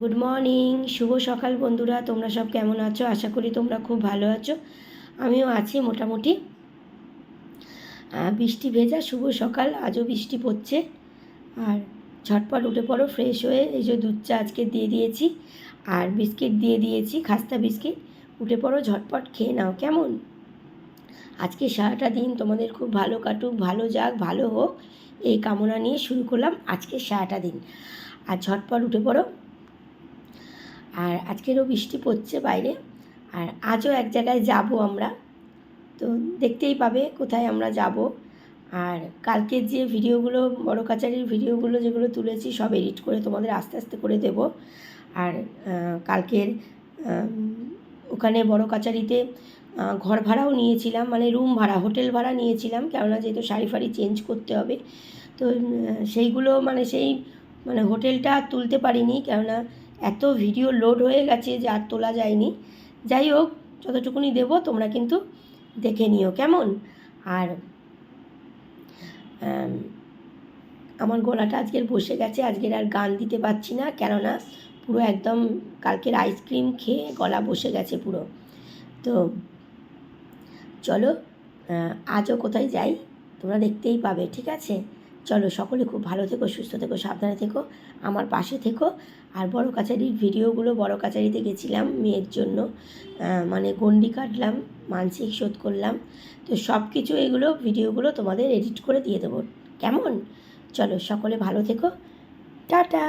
Good morning, শুভ সকাল বন্ধুরা। তোমরা সব কেমন আছো? আশা করি তোমরা খুব ভালো আছো। আমিও আছি মোটামুটি। বৃষ্টি ভেজা শুভ সকাল, আজও বৃষ্টি পড়ছে। আর ঝটপট উঠে পড়ো, ফ্রেশ হয়ে এই যে দুধ চা আজকে দিয়ে দিয়েছি আর বিস্কিট দিয়ে দিয়েছি, খাস্তা বিস্কিট। উঠে পড়ো, ঝটপট খেয়ে নাও। কেমন? আজকে সারাটা দিন তোমাদের খুব ভালো কাটুক, ভালো যাক, ভালো হোক, এই কামনা নিয়ে শুরু করলাম আজকে সারাটা দিন। আর ঝটপট উঠে পড়ো। আর আজকেরও বৃষ্টি পড়ছে বাইরে। আর আজও এক জায়গায় যাব আমরা, তো দেখতেই পাবে কোথায় আমরা যাব। আর কালকের যে ভিডিওগুলো, বড় কাচারির ভিডিওগুলো যেগুলো তুলেছি, সব এডিট করে তোমাদের আস্তে আস্তে করে দেব। আর কালকের ওখানে বড় কাচারিতে ঘর ভাড়াও নিয়েছিলাম, মানে রুম ভাড়া, হোটেল ভাড়া নিয়েছিলাম, কেননা যেহেতু শাড়ি ফাড়ি চেঞ্জ করতে হবে। তো সেইগুলো মানে হোটেলটা আর তুলতে পারিনি, কেননা এত ভিডিও লোড হয়ে গেছে যে আর তোলা যায়নি। যাই হোক, যতটুকুনি দেবো তোমরা কিন্তু দেখে নিও, কেমন? আর আমার গলাটা আজকের বসে গেছে, আজকের আর গান দিতে পারছি না, কেননা পুরো একদম কালকের আইসক্রিম খেয়ে গলা বসে গেছে পুরো। তো চলো, আজও কোথায় যাই তোমরা দেখতেই পাবে, ঠিক আছে? চলো, সকলে খুব ভালো থেকো, সুস্থ থেকো, সাবধানে থেকো, আমার পাশে থেকো। আর বড় কাছারির ভিডিওগুলো, বড় কাছারিতে গেছিলাম মেয়ের জন্য, মানে গণ্ডি কাটলাম, মানসিক শোধ করলাম, তো সব কিছু এগুলো ভিডিওগুলো তোমাদের এডিট করে দিয়ে দেবো, কেমন? চলো, সকলে ভালো থেকো, টাটা।